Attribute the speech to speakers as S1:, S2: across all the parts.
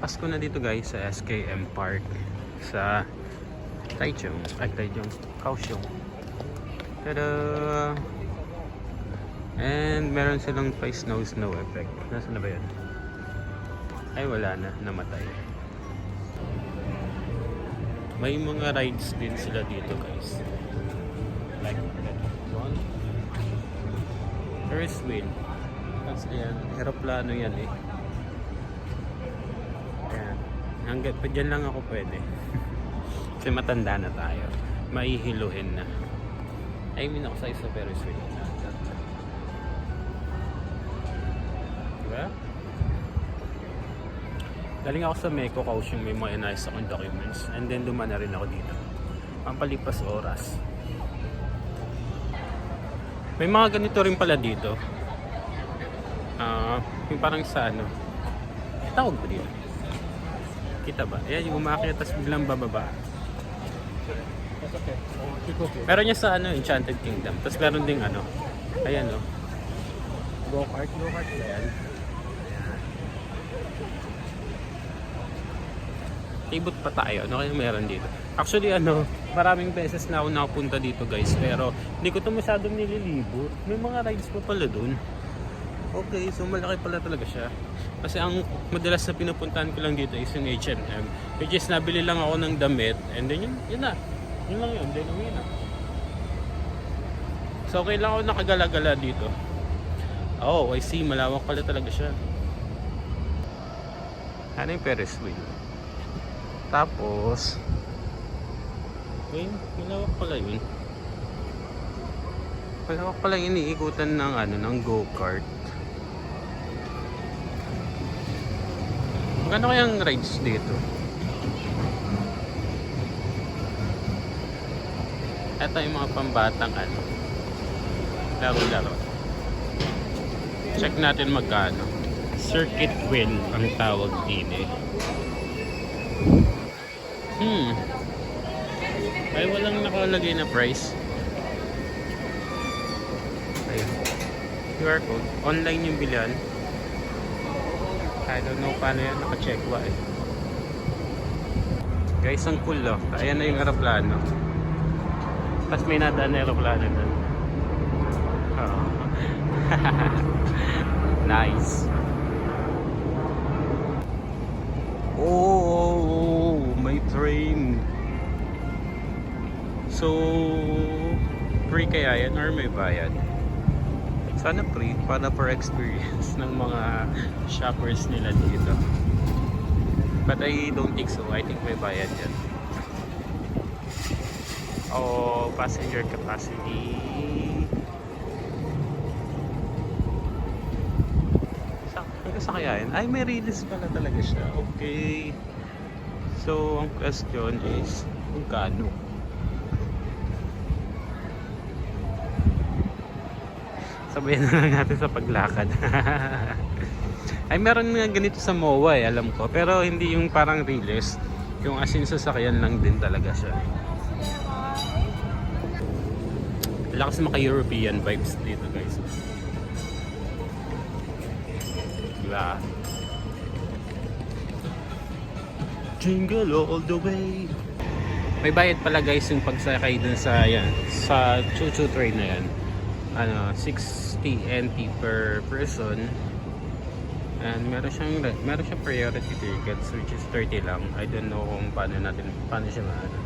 S1: Pasko na dito guys sa SKM Park sa Taichung, Kaohsiung. Tada! And meron silang pa snow effect. Nasaan na ba yun? Ay wala na, namatay. May mga rides din sila dito guys. Like that one. Ferris wheel. Tapos ayan, aeroplano yan eh. Ayan. Hanggat pa dyan lang ako pwede. Kasi matanda na tayo. Maihiluhin na. I mean ako sa Ferris wheel. Diba? Galing ako sa Meko, Kaohsiung, may mga inayos akong documents. And then duman na rin ako dito. Pampalipas oras. May mga ganito rin pala dito. Yung parang sa ano. Tawag ba dito? Kita ba? Ayan yung umakyat tapos biglang bababa. Meron niya sa ano, Enchanted Kingdom. Tapos meron ding ano. Ayan o. Go-kart na yan. Tibot pa tayo. Ano kaya meron dito? Actually ano, maraming beses na ako nakapunta dito guys. Pero hindi ko ito masyadong nililibot. May mga rides pa pala dun. Okay, so malaki pala talaga siya. Kasi ang madalas na pinupuntahan ko lang dito is yung H&M. Which is nabili lang ako ng damit. And then yun na. Yun lang yun. Then uwi na. So okay lang ako nakagala-gala dito. Oh, I see. Malawak pala talaga siya. Ano yung Ferris wheel? Tapos malawak pala yun. Malawak pala yung iniikutan ng ano, ng go-kart. Magkano kayang rides dito? Ito yung mga pambatang ano, laro-laro. Check natin magkano. Circuit wheel ang tawag din eh. Ay walang nakalagay na price. Ayun. QR code. Online yung bilhan. I don't know paano yan. Naka-check ba eh. Guys, ang cool oh. Ayan na yung aeroplano. Tapos may nadaan na aeroplano doon. Oh. Nice. Oh, may train. So, free kaya yan or may bayad? Sana free para for experience ng mga shoppers nila dito. But I don't think so. I think may bayad yan. Oh, passenger capacity. Sa kaya yan? Ay, may release pala talaga siya. Okay. So, ang question is, magkano? Sabayan na lang natin sa paglakad. Ay, meron nga ganito sa MOA eh, alam ko. Pero hindi yung parang release. Yung as in sasakyan lang din talaga siya. Lakas maka-European vibes dito guys. Diba? Jingle all the way. May bayad pala guys yung pagsakay dun sa yan, sa choo-choo train na yan. Ano, 60 NT per person. And meron siyang priority tickets which is 30 lang. I don't know kung paano siya maano.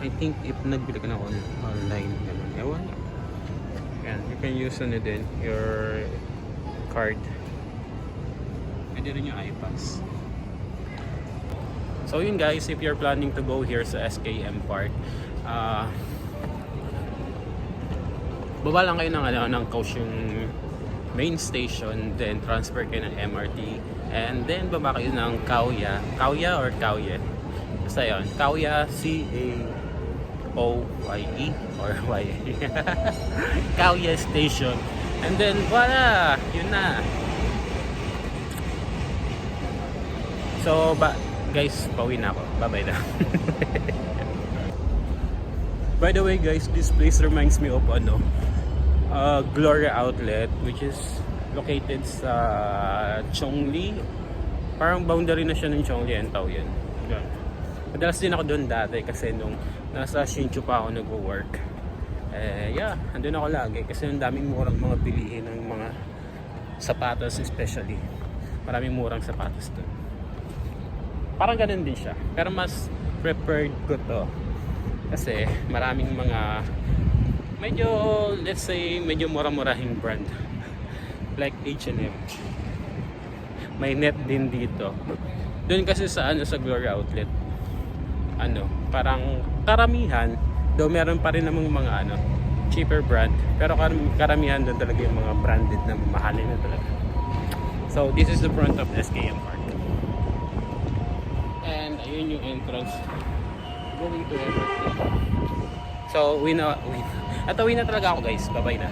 S1: I think if nagbili ka na online ganun. Ewan. Yan, you can use ano din your card. Pwede rin yung iPass. So yun guys, if you're planning to go here sa SKM Park, baba lang kayo ng Kaohsiung main station, then transfer kayo ng MRT, and then baba kayo ng Kaohya or Kaohye, basta yun, Kaohya, C-A-O-Y-E or Y-E Kaohya station, and then voila, yun na. So guys, pauwi na ako, bye bye na. By the way guys, this place reminds me of Gloria Outlet, which is located sa Chongli Parang boundary na siya ng Chonglientao yan. Yan. Madalas din ako doon dati kasi nung nasa Hsinchu pa ako nag-work. Yeah, andun ako lagi kasi ang daming murang mga bilihin ng mga sapatos especially. Maraming murang sapatos doon. Parang ganun din siya. Pero mas preferred ko to. Kasi maraming mga medyo, let's say, medyo mura-murahing brand. Like H&M. May net din dito. Doon kasi sa sa Glory Outlet. Parang karamihan, though meron pa rin namang mga cheaper brand, pero karamihan doon talaga yung mga branded na mahalin na talaga. So this is the front of SKM Park. And ayun yung entrance going to Everett. So uwi na talaga ako guys. Bye bye na.